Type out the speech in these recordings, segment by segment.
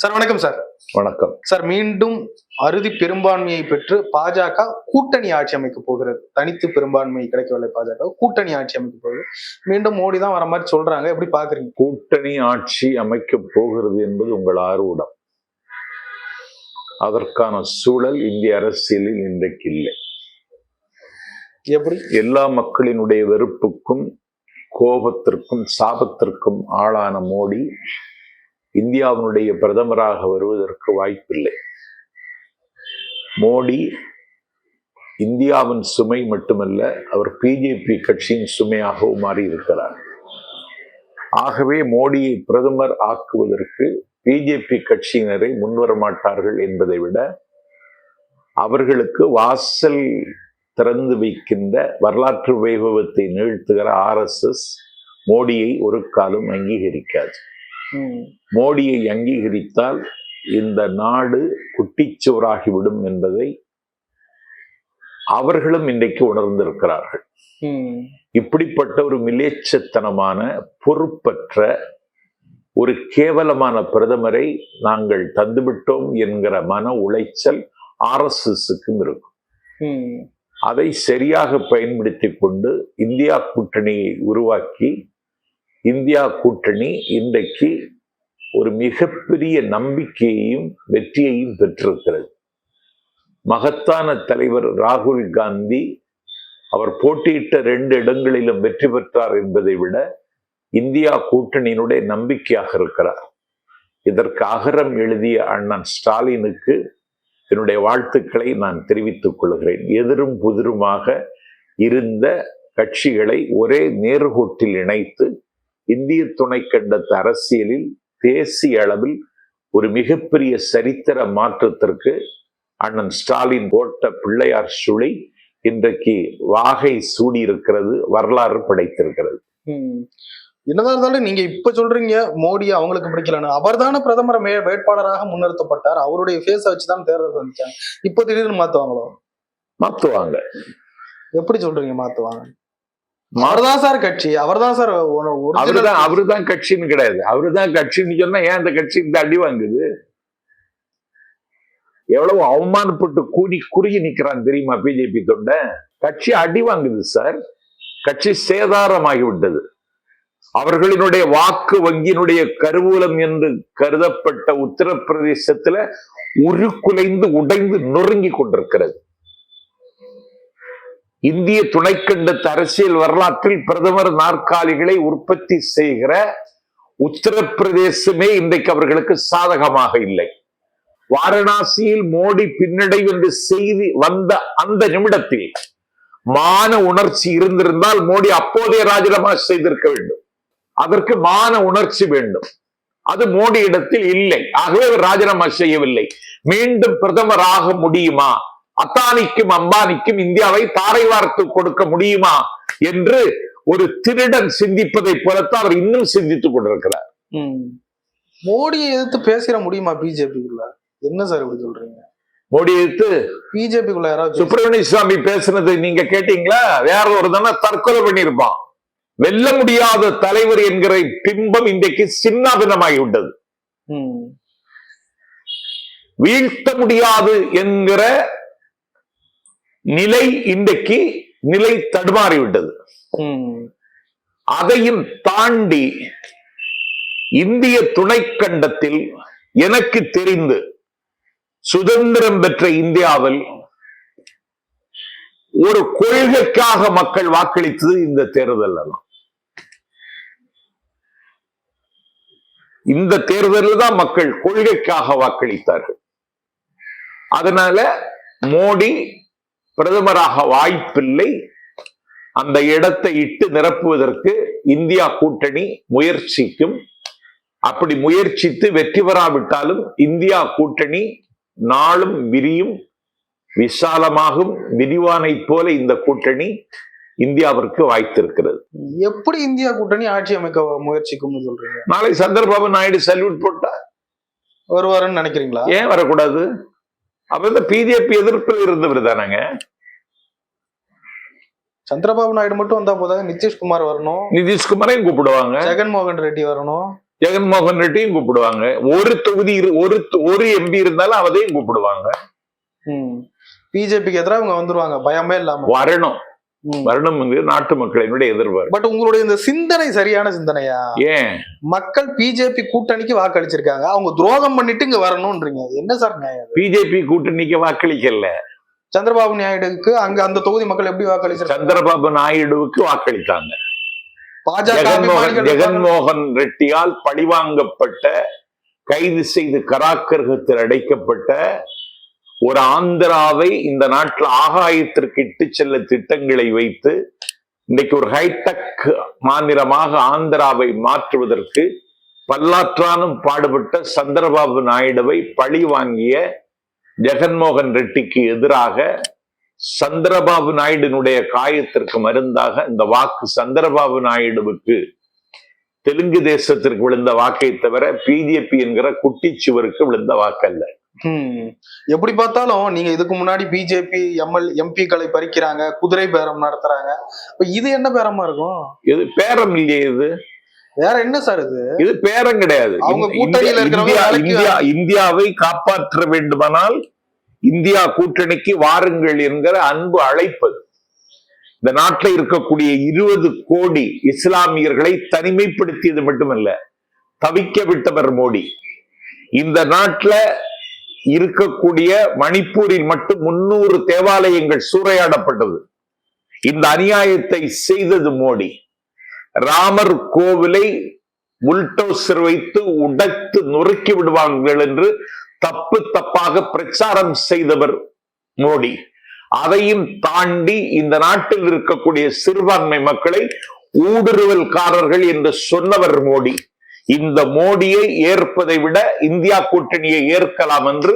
Sir வணக்கம் sir. வணக்கம். Sir மீண்டும் அறுதி பெரும்பான்மையை பெற்று பாஜக கூட்டணி ஆட்சி அமைக்க போகிறது. தனித்து பெரும்பான்மை கிடைக்கவில்லை பாஜக, கூட்டணி ஆட்சி அமைக்க போகுது. மீண்டும் மோடி தான் வர மாதிரி சொல்றாங்க. எப்படி பாக்குறீங்க? கூட்டணி ஆட்சி அமைக்க போகிறது என்பது உங்கள் ஆர்வம். அதற்கான சூழல் இந்திய அரசியலில் இன்றைக்கு இல்லை. எப்படி? எல்லா மக்களினுடைய வெறுப்புக்கும் கோபத்திற்கும் சாபத்திற்கும் ஆளான மோடி இந்தியாவினுடைய பிரதமராக வருவதற்கு வாய்ப்பில்லை. மோடி இந்தியாவின் சுமை மட்டுமல்ல, அவர் பிஜேபி கட்சியின் சுமையாகவும் மாறி இருக்கிறார். ஆகவே மோடியை பிரதமர் ஆக்குவதற்கு பிஜேபி கட்சியினரை முன்வர மாட்டார்கள் என்பதை விட, அவர்களுக்கு வாசல் திறந்து வைக்கின்ற வரலாற்று வைபவத்தை நிகழ்த்துகிற RSS மோடியை ஒரு காலம் அங்கீகரிக்காது. மோடியை அங்கீகரித்தால் இந்த நாடு குட்டிச்சுவராகிவிடும் என்பதை அவர்களும் இன்றைக்கு உணர்ந்திருக்கிறார்கள். இப்படிப்பட்ட ஒரு மிலேச்சத்தனமான, பொறுப்பற்ற, ஒரு கேவலமான பிரதமரை நாங்கள் தந்துவிட்டோம் என்கிற மன உளைச்சல் RSSக்கும் இருக்கும். அதை சரியாக பயன்படுத்தி கொண்டு இந்தியா கூட்டணியை உருவாக்கி, இந்தியா கூட்டணி இன்றைக்கு ஒரு மிகப்பெரிய நம்பிக்கையையும் வெற்றியையும் பெற்றிருக்கிறது. மகத்தான தலைவர் ராகுல் காந்தி அவர் போட்டியிட்ட 2 இடங்களிலும் வெற்றி பெற்றார் என்பதை விட இந்தியா கூட்டணியினுடைய நம்பிக்கையாக இருக்கிறார். இதற்கு அகரம் எழுதிய அண்ணன் ஸ்டாலினுக்கு என்னுடைய வாழ்த்துக்களை நான் தெரிவித்துக் கொள்கிறேன். எதிரும் புதிருமாக இருந்த கட்சிகளை ஒரே நேர்கோட்டில் இணைத்து இந்திய துணைக்கண்டத்து அரசியலில் தேசிய அளவில் ஒரு மிகப்பெரிய சரித்திர மாற்றத்திற்கு அண்ணன் ஸ்டாலின் போட்ட பிள்ளையார் சுழி இன்றைக்கு வாகை சூடியிருக்கிறது, வரலாறு படைத்திருக்கிறது. என்னதான் இருந்தாலும் நீங்க இப்ப சொல்றீங்க மோடி அவங்களுக்கு பிடிக்கலன்னு. அவர் தானே பிரதமர் வேட்பாளராக முன்னிறுத்தப்பட்டார். அவருடைய ஃபேஸ வச்சுதான் தேர்தல் சந்திச்சாங்க. இப்போ திடீர்னு மாத்துவாங்களோ? மாத்துவாங்க. எப்படி சொல்றீங்க மாத்துவாங்க? அவர்தான் சார் கட்சி, அவர்தான் சார் அவருதான் கட்சின்னு கிடையாது. அவருதான் கட்சின்னு சொன்னா ஏன் அந்த கட்சி இந்த அடி வாங்குது? எவ்வளவு அவமானப்பட்டு குறுகி நிக்கிறான் தெரியுமா பிஜேபி தொண்டை? கட்சி அடி வாங்குது சார். கட்சி சேதாரமாகிவிட்டது. அவர்களினுடைய வாக்கு வங்கியினுடைய கருவூலம் என்று கருதப்பட்ட உத்தரப்பிரதேசத்துல உருக்குலைந்து உடைந்து நொறுங்கி கொண்டிருக்கிறது. இந்திய துணைக்கண்டத்து அரசியல் வரலாற்றில் பிரதமர் நாற்காலிகளை உற்பத்தி செய்கிற உத்தரப்பிரதேசமே இன்றைக்கு அவர்களுக்கு சாதகமாக இல்லை. வாரணாசியில் மோடி பின்னடைவு என்று செய்தி வந்த அந்த நிமிடத்தில் மான உணர்ச்சி இருந்திருந்தால் மோடி அப்போதைய ராஜினாமா செய்திருக்க வேண்டும். அதற்கு மான உணர்ச்சி வேண்டும். அது மோடி இடத்தில் இல்லை. ஆகவே அவர் ராஜினாமா செய்யவில்லை. மீண்டும் பிரதமர் ஆக முடியுமா, அத்தானிக்கும் அம்பானிக்கும் இந்தியாவை தாரை வார்த்து கொடுக்க முடியுமா என்று ஒரு திருடன் சிந்திப்பதை போலத்தான் அவர் இன்னும் சிந்தித்துக் கொண்டிருக்கிறார். மோடியை எதிர்த்து பேசிட முடியுமா பிஜேபிக்குள்ள? என்ன சார் இப்படி சொல்றீங்க? மோடி எதிர்த்து பிஜேபிக்குள்ள யாராவது சுப்பிரமணிய சுவாமி பேசுனது நீங்க கேட்டீங்களா? வேற ஒரு தானே தற்கொலை பண்ணியிருப்பான். வெல்ல முடியாத தலைவர் என்கிற பிம்பம் இன்றைக்கு சின்னாபின்னமாகிவிட்டது. வீழ்த்த முடியாது என்கிற நிலை இன்றைக்கு நிலை தடுமாறிவிட்டது. அதையும் தாண்டி இந்திய துணைக்கண்டத்தில் எனக்கு தெரிந்து சுதந்திரம் பெற்ற இந்தியாவில் ஒரு கொள்கைக்காக மக்கள் வாக்களித்தது இந்த தேர்தல் தான். இந்த தேர்தலில் தான் மக்கள் கொள்கைக்காக வாக்களித்தார்கள். அதனால மோடி பிரதமராக வாய்ப்பில்லை. அந்த இடத்தை இட்டு நிரப்புவதற்கு இந்தியா கூட்டணி முயற்சிக்கும். அப்படி முயற்சித்து வெற்றி பெறாவிட்டாலும் இந்தியா கூட்டணி நாளும் விரியும், விசாலமாகும். விரிவானை போல இந்த கூட்டணி இந்தியாவிற்கு வாய்த்திருக்கிறது. எப்படி இந்தியா கூட்டணி ஆட்சி அமைக்க முயற்சிக்கும் சொல்றீங்க? நாளை சந்திரபாபு நாயுடு சல்யூட் போட்டா வருவாருன்னு நினைக்கிறீங்களா? ஏன் வரக்கூடாது? அப்ப பிஜேபி எதிர்ப்பில் இருந்தவர் தானங்க. சந்திரபாபு நாயுடு மட்டும் வந்தா போதாது, நிதிஷ்குமார் வரணும். நிதிஷ்குமாரையும் கூப்பிடுவாங்க. ஜெகன்மோகன் ரெட்டி வரணும். ஜெகன்மோகன் ரெட்டியும் கூப்பிடுவாங்க. ஒரு தொகுதி ஒரு எம்பி இருந்தாலும் அவதையும் கூப்பிடுவாங்க. பிஜேபிக்கு எதிராக அவங்க வந்துருவாங்க, பயமே இல்லாம வரணும். வரணும்ங்கிறது நாட்டு மக்களினுடைய எதிர்பார்ப்பு. பட் உங்களுடைய இந்த சிந்தனை சரியான சிந்தனையா? ஏன் மக்கள் பிஜேபி கூட்டணிக்கு வாக்களிச்சிருக்காங்க, அவங்க துரோகம் பண்ணிட்டு இங்க வரணும்ன்றீங்க, என்ன சார் நியாயம்? பிஜேபி கூட்டணிக்கு வாக்களிக்கல, சந்திரபாபு நாயுடுக்கு அங்க அந்த தொகுதி மக்கள் எப்படி வாக்களிச்சாங்க? சந்திரபாபு நாயுடுவுக்கு வாக்களித்தாங்க. பாஜக ஜெகன்மோகன் ரெட்டியால் பழிவாங்கப்பட்ட, கைது செய்து கராக்கரகத்தில் அடைக்கப்பட்ட ஒரு ஆந்திராவை இந்த நாட்டில் ஆகாயத்திற்கு இட்டு செல்ல திட்டங்களை வைத்து இன்னைக்கு ஒரு ஹைடெக் மாநிலமாக ஆந்திராவை மாற்றுவதற்கு பல்லாற்றானும் பாடுபட்ட சந்திரபாபு நாயுடுவை பழி வாங்கிய ஜெகன்மோகன் ரெட்டிக்கு எதிராக சந்திரபாபு நாயுடுனுடைய காயத்திற்கு மருந்தாக இந்த வாக்கு சந்திரபாபு நாயுடுவுக்கு தெலுங்கு தேசத்திற்கு விழுந்த வாக்கை தவிர பிஜேபி என்கிற குட்டிச்சுவருக்கு விழுந்த வாக்கல்ல. எப்படி பார்த்தாலும் நீங்க இதுக்கு முன்னாடி பிஜேபி எம்பிக்களை பறிக்கிறாங்க, குதிரை பேரம் நடத்துறாங்க, இது என்ன பேரமா இருக்கும்? இது பேரம் இல்லையே, இது வேற என்ன சார்? இது பேரம் கிடையாது. அவங்க கூட்டணியில இருக்கிறவங்க இந்தியாவை காப்பாற்ற வேண்டுமானால் இந்தியா கூட்டணிக்கு வாருங்கள் என்கிற அன்பு அழைப்பது. இந்த நாட்டில் இருக்கக்கூடிய 20 கோடி இஸ்லாமியர்களை தனிமைப்படுத்தியது மட்டுமல்ல, தவிக்க விட்டவர் மோடி. இந்த நாட்டில் இருக்கக்கூடிய மணிப்பூரில் மட்டும் 300 தேவாலயங்கள் சூறையாடப்பட்டது. இந்த அநியாயத்தை செய்தது மோடி. ராமர் கோவிலை புல்டோசர் வைத்து உடைத்து நொறுக்கி விடுவார்கள் என்று தப்பாக பிரச்சாரம் செய்தவர் மோடி. அதையும் தாண்டி இந்த நாட்டில் இருக்கக்கூடிய சிறுபான்மை மக்களை ஊடுருவல்காரர்கள் என்று சொன்னவர் மோடி. இந்த மோடியை ஏற்பதை விட இந்தியா கூட்டணியை ஏற்கலாம் என்று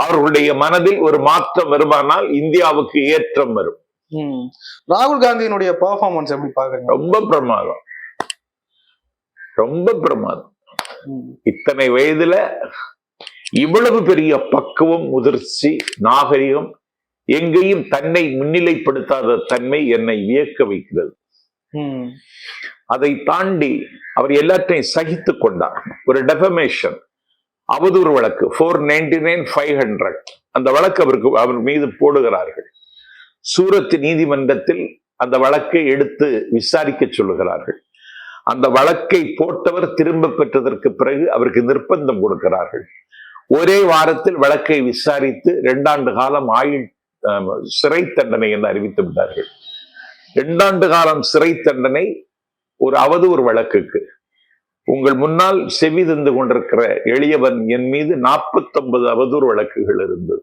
அவர்களுடைய மனதில் ஒரு மாற்றம் வருமானால் இந்தியாவுக்கு ஏற்றம் வரும். ராகுல் காந்தியினுடைய பெர்ஃபார்மன்ஸ் எப்படி பாக்குறீங்க? ரொம்ப பிரமாதம், ரொம்ப பிரமாதம். இத்தனை வயதுல இவ்வளவு பெரிய பக்குவம், முதிர்ச்சி, நாகரிகம், எங்கேயும் தன்னை முன்னிலைப்படுத்தாத தன்மை என்னை வியக்க வைக்கிறது. அதை தாண்டி அவர் எல்லாத்தையும் சகித்து கொண்டார். ஒரு டெஃபமேஷன் அவதூறு வழக்கு 499,500 அந்த வழக்கு அவர் மீது போடுகிறார்கள். சூரத் நீதிமன்றத்தில் அந்த வழக்கை எடுத்து விசாரிக்க சொல்லுகிறார்கள். அந்த வழக்கை போட்டவர் திரும்ப பெற்றதற்கு பிறகு அவருக்கு நிர்பந்தம் கொடுக்கிறார்கள். ஒரே வாரத்தில் வழக்கை விசாரித்து 2 ஆண்டு காலம் சிறை தண்டனை என்று அறிவித்து விட்டார்கள். 2 ஆண்டு காலம் சிறை தண்டனை ஒரு அவதூறு வழக்குக்கு. உங்கள் முன்னால் செவி தந்து கொண்டிருக்கிற எளியவன் என் மீது 49 அவதூறு வழக்குகள் இருந்தது.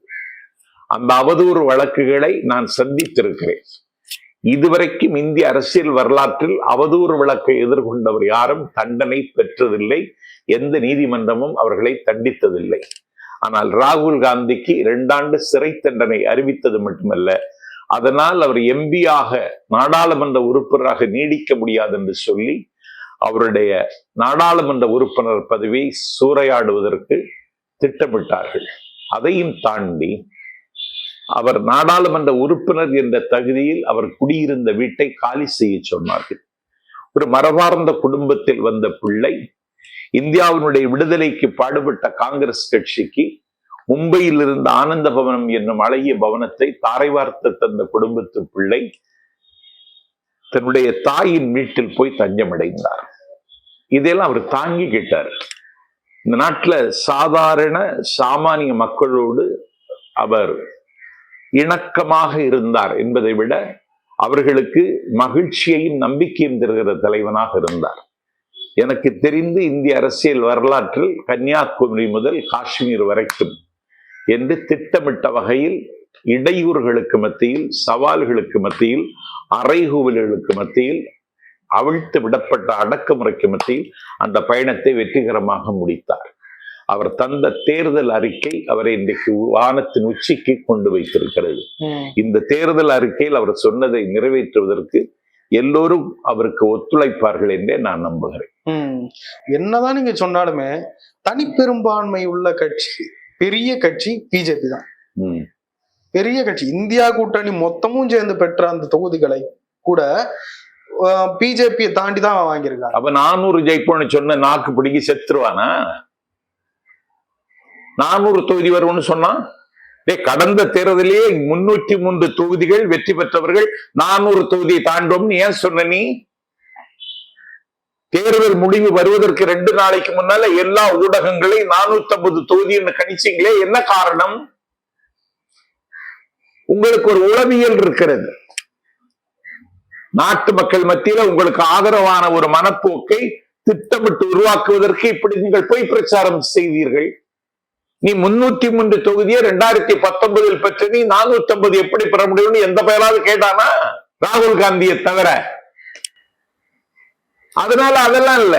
அந்த அவதூறு வழக்குகளை நான் சந்தித்திருக்கிறேன். இதுவரைக்கும் இந்திய அரசியல் வரலாற்றில் அவதூறு வழக்கை எதிர்கொண்டவர் யாரும் தண்டனை பெற்றதில்லை. எந்த நீதிமன்றமும் அவர்களை தண்டித்ததில்லை. ஆனால் ராகுல் காந்திக்கு 2 ஆண்டு சிறை தண்டனை அறிவித்தது மட்டுமல்ல, அதனால் அவர் எம்பியாக, நாடாளுமன்ற உறுப்பினராக நீடிக்க முடியாது என்று சொல்லி அவருடைய நாடாளுமன்ற உறுப்பினர் பதவியை சூறையாடுவதற்கு திட்டமிட்டார்கள். அதையும் தாண்டி அவர் நாடாளுமன்ற உறுப்பினர் என்ற தகுதியில் அவர் குடியிருந்த வீட்டை காலி செய்ய சொன்னார்கள். ஒரு மரபார்ந்த குடும்பத்தில் வந்த பிள்ளை, இந்தியாவினுடைய விடுதலைக்கு பாடுபட்ட காங்கிரஸ் கட்சிக்கு மும்பையில் இருந்த ஆனந்த பவனம் என்னும் அழகிய பவனத்தை தாரை வார்த்து தந்த குடும்பத்து பிள்ளை தன்னுடைய தாயின் வீட்டில் போய் தஞ்சமடைந்தார். இதெல்லாம் அவர் தாங்கி கேட்டார். இந்த நாட்டில் சாதாரண சாமானிய மக்களோடு அவர் இணக்கமாக இருந்தார் என்பதை விட அவர்களுக்கு மகிழ்ச்சியையும் நம்பிக்கையும் தருகிற தலைவனாக இருந்தார். எனக்கு தெரிந்து இந்திய அரசியல் வரலாற்றில் கன்னியாகுமரி முதல் காஷ்மீர் வரைக்கும் என்று திட்டமிட்ட வகையில் இடையூறுகளுக்கு மத்தியில், சவால்களுக்கு மத்தியில், அறைகூவல்களுக்கு மத்தியில், அவிழ்த்து விடப்பட்ட அடக்குமுறைக்கு மத்தியில் அந்த பயணத்தை வெற்றிகரமாக முடித்தார். அவர் தந்த தேர்தல் அறிக்கை அவரை இன்றைக்கு வானத்தின் உச்சிக்கு கொண்டு வைத்திருக்கிறது. இந்த தேர்தல் அறிக்கையில் அவர் சொன்னதை நிறைவேற்றுவதற்கு எல்லோரும் அவருக்கு ஒத்துழைப்பார்கள் என்றே நான் நம்புகிறேன். என்னதான் நீங்க சொன்னாலுமே தனிப்பெரும்பான்மை உள்ள கட்சி, பெரிய கட்சி பிஜேபி தான். பெரிய கட்சி. இந்தியா கூட்டணி மொத்தமும் சேர்ந்து பெற்ற அந்த தொகுதிகளை கூட பிஜேபி தாண்டி தான் வாங்கியிருக்காங்க. அப்ப 400 ஜெயிப்போம்னு சொன்ன நாக்கு பிடிக்கி செத்துருவானா? 400 தொகுதி வரும்னு சொன்னா கடந்த தேர்தலிலேயே 303 தொகுதிகள் வெற்றி பெற்றவர்கள் 400 தொகுதியை தாண்டோம்னு ஏன் சொன்ன நீ? தேர்தல் முடிவு வருவதற்கு 2 நாளைக்கு முன்னால எல்லா ஊடகங்களையும் 450 தொகுதின்னு கணிச்சீங்களே, என்ன காரணம்? உங்களுக்கு ஒரு உளவியல் இருக்கிறது. நாட்டு மக்கள் மத்தியில உங்களுக்கு ஆதரவான ஒரு மனப்போக்கை திட்டமிட்டு உருவாக்குவதற்கு இப்படி நீங்கள் பொய் பிரச்சாரம் செய்தீர்கள். நீ 303 தொகுதியை 2019 பெற்ற நீ 450 எப்படி பெற முடியும்னு எந்த பெயராவது கேட்டானா? ராகுல் காந்தியை தவிர. அதனால அதெல்லாம் இல்ல,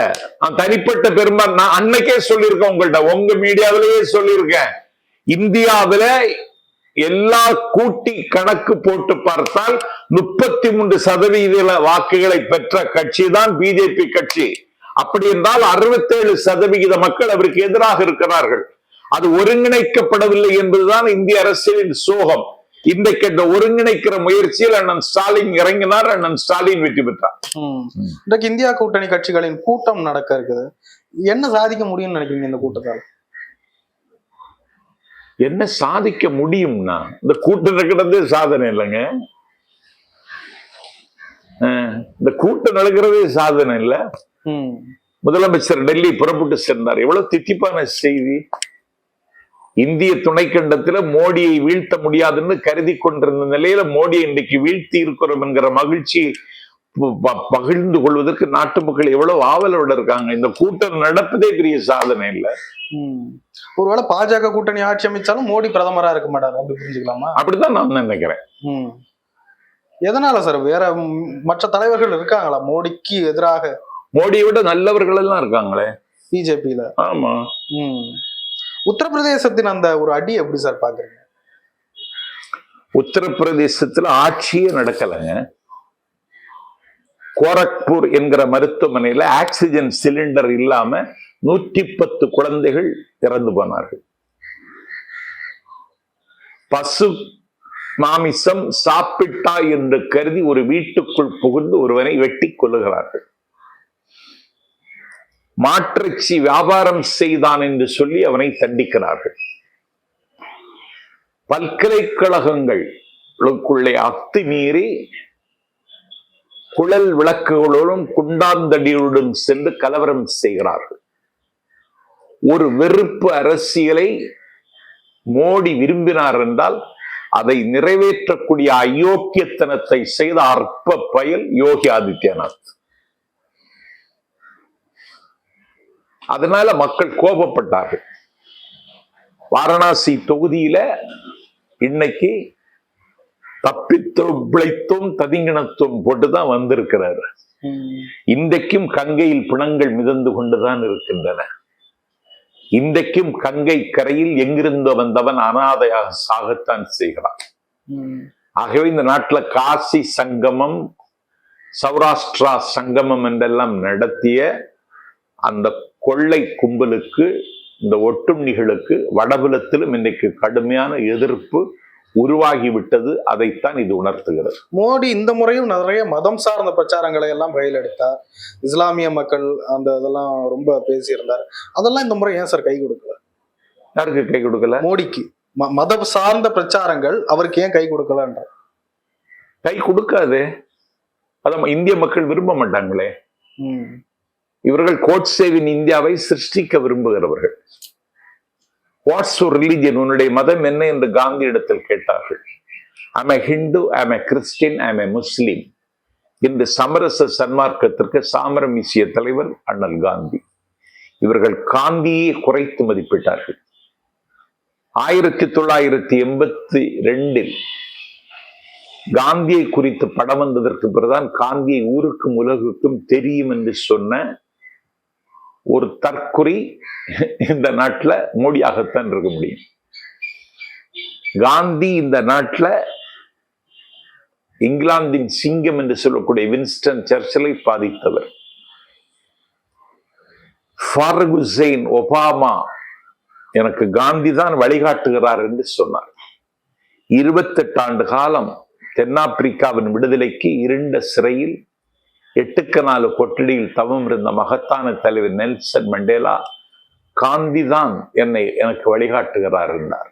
தனிப்பட்ட பெரும்பான்மை. நான் அன்னைக்கே சொல்லியிருக்கேன் உங்கள்கிட்ட, உங்க மீடியாவிலேயே சொல்லியிருக்கேன், இந்தியாவில எல்லா கூட்டி கணக்கு போட்டு பார்த்தால் 33% வாக்குகளை பெற்ற கட்சி தான் பிஜேபி கட்சி. அப்படி என்றால் 67% மக்கள் அவருக்கு எதிராக இருக்கிறார்கள். அது ஒருங்கிணைக்கப்படவில்லை என்பதுதான் இந்திய அரசியலின் சோகம். இன்றைக்கு இந்த ஒருங்கிணைக்கிற முயற்சியில் அண்ணன் ஸ்டாலின் இறங்கினார், அண்ணன் ஸ்டாலின் வெற்றி பெற்றார். இன்றைக்கு இந்தியா கூட்டணி கட்சிகளின் கூட்டம் நடக்க இருக்குது. என்ன சாதிக்க முடியும்னு நினைக்கிறீங்க இந்த கூட்டத்தால்? என்ன சாதிக்க முடியும்னா, இந்த கூட்டம் நடக்கிறது சாதனை இல்லைங்க. இந்த கூட்டம் நடக்கிறதே சாதனை இல்ல. முதலமைச்சர் டெல்லி புறப்பட்டு சென்றார். எவ்வளவு தித்திப்பான செய்தி. இந்திய துணைக்கண்டத்துல மோடியை வீழ்த்த முடியாதுன்னு கருதி கொண்டிருந்த நிலையில மோடியை இன்றைக்கு வீழ்த்தி இருக்கிறோம் என்கிற மகிழ்ச்சி பகிர்ந்து கொள்வதற்கு நாட்டு மக்கள் எவ்வளவு ஆவலோட இருக்காங்க. இந்த கூட்டம் நடப்பதே பெரிய சாதனை இல்ல. ஒருவேளை பாஜக கூட்டணி ஆட்சி அமைச்சாலும் மோடி பிரதமரா இருக்க மாட்டாரு, அப்படி புரிஞ்சுக்கலாமா? அப்படிதான் நான் நினைக்கிறேன். எதனால சார்? வேற மற்ற தலைவர்கள் இருக்காங்களா மோடிக்கு எதிராக? மோடியை விட நல்லவர்கள் எல்லாம் இருக்காங்களே பிஜேபியில. ஆமா. உத்தரப்பிரதேசத்தின் அந்த ஒரு அடி எப்படி சார் பாக்குறீங்க? உத்தரப்பிரதேசத்துல ஆட்சியே நடக்கலைங்க. கோரக்பூர் என்கிற மருத்துவமனையில ஆக்சிஜன் சிலிண்டர் இல்லாம 110 குழந்தைகள் இறந்து போனார்கள். பசு மாமிசம் சாப்பிட்டா என்று கருதி ஒரு வீட்டுக்குள் புகுந்து ஒருவனை வெட்டி கொல்லுகிறார்கள். மாற்றிச்சி வியாபாரம் செய்தான் என்று சொல்லி அவனை தண்டிக்கிறார்கள். பல்கலைக்கழகங்களுக்குள்ளே அத்துமீறி குழல் விளக்குகளோடும் குண்டாந்தடியோடும் சென்று கலவரம் செய்கிறார்கள். ஒரு வெறுப்பு அரசியலை மோடி விரும்பினார் என்றால் அதை நிறைவேற்றக்கூடிய அயோக்கியத்தனத்தை செய்த அற்ப பயல் யோகி ஆதித்யநாத். அதனால மக்கள் கோபப்பட்டார்கள். வாரணாசி தொகுதியில இன்னைக்கு தப்பித்தோம் பிழைத்தோம் ததிங்கிணத்தும் போட்டுதான் வந்திருக்கிறார். இன்றைக்கும் கங்கையில் பிணங்கள் மிதந்து கொண்டுதான் இருக்கின்றன. இன்றைக்கும் கங்கை கரையில் எங்கிருந்து வந்தவன் அனாதையாக சாகத்தான் செய்கிறான். ஆகவே இந்த நாட்டுல காசி சங்கமம், சௌராஷ்டிரா சங்கமம் என்றெல்லாம் நடத்திய அந்த கொள்ளை கும்பலுக்கு, இந்த ஒட்டுண்ணிகளுக்கு வடபுலத்திலும் இன்னைக்கு கடுமையான எதிர்ப்பு உருவாகிவிட்டது. அதைத்தான் இது உணர்த்துகிறது. மோடி இந்த முறையும் நிறைய மதம் சார்ந்த பிரச்சாரங்களை எல்லாம் கையில் எடுத்தார். இஸ்லாமிய மக்கள் அந்த இதெல்லாம் ரொம்ப பேசியிருந்தார். அதெல்லாம் இந்த முறை ஏன் சார் கை கொடுக்கல? யாருக்கு கை கொடுக்கல? மோடிக்கு மதம் சார்ந்த பிரச்சாரங்கள் அவருக்கு ஏன் கை கொடுக்கலன்ற? கை கொடுக்காது. அதான் இந்திய மக்கள் விரும்ப மாட்டாங்களே. இவர்கள் கோட்சேவின் இந்தியாவை சிருஷ்டிக்க விரும்புகிறவர்கள். What's your religion? உன்னுடைய மதம் என்ன என்று காந்தி இடத்தில் கேட்டார்கள். I'm a Hindu, I'm a Christian, I'm a Muslim. இந்த சமரச சன்மார்க்கத்திற்கு சாமரம் வீசிய தலைவர் அண்ணல் காந்தி. இவர்கள் காந்தியை குறைத்து மதிப்பிட்டார்கள். 1982 காந்தியை குறித்து படம் வந்ததற்கு பிறகுதான் காந்தியை ஊருக்கும் உலகுக்கும் தெரியும் என்று சொன்ன ஒரு தற்குறி இந்த நாட்டுல மோடியாகத்தான் இருக்க முடியும். காந்தி இந்த நாட்டுல இங்கிலாந்தின் சிங்கம் என்று சொல்லக்கூடிய வின்ஸ்டன் சர்ச்சிலை பாதித்தவர். ஃபாரூக் ஹுசைன் ஒபாமா எனக்கு காந்தி தான் வழிகாட்டுகிறார் என்று சொன்னார். 28 ஆண்டு காலம் தென்னாப்பிரிக்காவின் விடுதலைக்கு இருண்ட சிறையில் 8க்கு 4 கொட்டடியில் தவம் இருந்த மகத்தான தலைவர் நெல்சன் மண்டேலா காந்தி தான் எனக்கு வழிகாட்டுகிறார் என்றார்.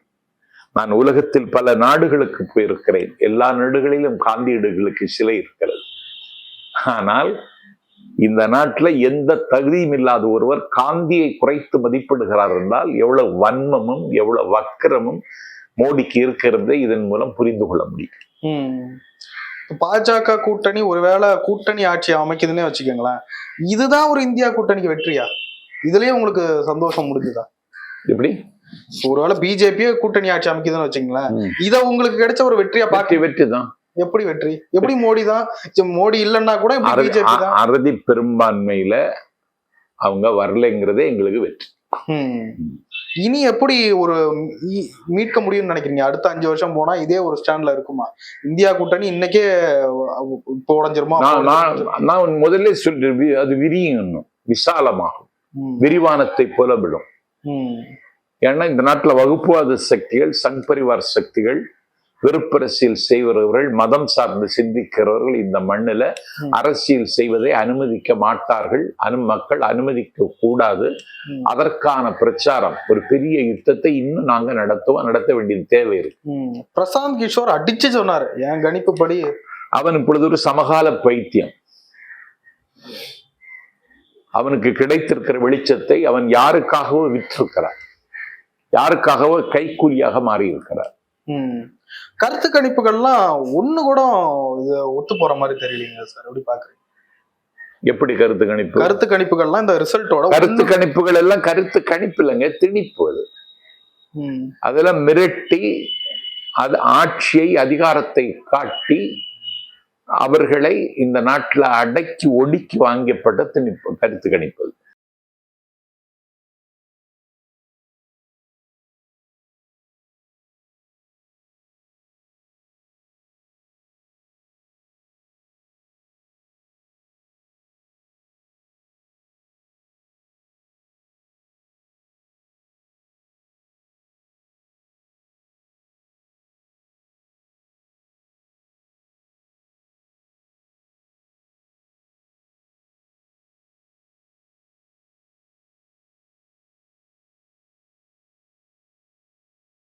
நான் உலகத்தில் பல நாடுகளுக்கு போயிருக்கிறேன். எல்லா நாடுகளிலும் காந்தியடிகளுக்கு சிலை இருக்கிறது. ஆனால் இந்த நாட்டில் எந்த தகுதியும் இல்லாத ஒருவர் காந்தியை குறைத்து மதிப்பிடுகிறார் என்றால் எவ்வளவு வன்மமும் எவ்வளவு வக்கிரமும் மோடிக்கு இருக்கிறதை இதன் மூலம் புரிந்து கொள்ள முடியும். பாஜக கூட்டணி ஒருவேளை கூட்டணி ஆட்சி அமைக்குதுன்னே வச்சுக்கோங்களேன், இதுதான் ஒரு இந்தியா கூட்டணிக்கு வெற்றியா? இதுலயே உங்களுக்கு சந்தோஷம் முடிஞ்சுதா? எப்படி ஒருவேளை பிஜேபி கூட்டணி ஆட்சி அமைக்குதுன்னு வச்சுங்களேன், இத உங்களுக்கு கிடைச்ச ஒரு வெற்றியா பாக்க? வெற்றி தான். எப்படி வெற்றி? எப்படி மோடி தான்? மோடி இல்லைன்னா கூட பிஜேபி தான். அறுதி பெரும்பான்மையில அவங்க வரலைங்கிறதே எங்களுக்கு வெற்றி. இனி எப்படி ஒரு மீட்க முடியும்னு நினைக்கிறீங்க? அடுத்த 5 வருஷம் போனா இதே ஒரு ஸ்டாண்ட்ல இருக்குமா இந்தியா கூட்டணி? இன்னைக்கே இப்போ உடைஞ்சிருமா? நான் முதல்ல சொல்றேன், அது விரியும், விசாலமாகும், விரிவானத்தை போல விடும். ஏன்னா இந்த நாட்டுல வகுப்புவாத சக்திகள், சங் பரிவார் சக்திகள், வெறுப்பரசியல் செய்கிறவர்கள், மதம் சார்ந்து சிந்திக்கிறவர்கள் இந்த மண்ணில் அரசியல் செய்வதை அனுமதிக்க மாட்டார்கள். மக்கள் அனுமதிக்க கூடாது. அதற்கான பிரச்சாரம், ஒரு பெரிய யுத்தத்தை இன்னும் நாங்க நடத்த வேண்டியது தேவை இருக்கு. பிரசாந்த் கிஷோர் அடிச்சு சொன்னாரு, என் கணிப்புப்படி அவன் இப்பொழுது ஒரு சமகால பைத்தியம். அவனுக்கு கிடைத்திருக்கிற வெளிச்சத்தை அவன் யாருக்காகவோ விற்றிருக்கிறார், யாருக்காகவோ கைக்கூலியாக மாறி இருக்கிறார். கருத்து கணிப்புகள்லாம் ஒண்ணு கூட ஒத்து போற மாதிரி தெரியலீங்க சார், எப்படி பாக்குறீங்க? எப்படி கருத்து கணிப்பு? கருத்து கணிப்புகள்லாம் இந்த ரிசல்ட்டோட கருத்து கணிப்புகள் எல்லாம் கருத்து கணிப்பு இல்லைங்க, திணிப்பு. அது அதெல்லாம் மிரட்டி, அது ஆட்சியை, அதிகாரத்தை காட்டி அவர்களை இந்த நாட்டில் அடக்கி ஒடுக்கி வாங்கப்பட்ட திணிப்பு, கருத்து கணிப்பு.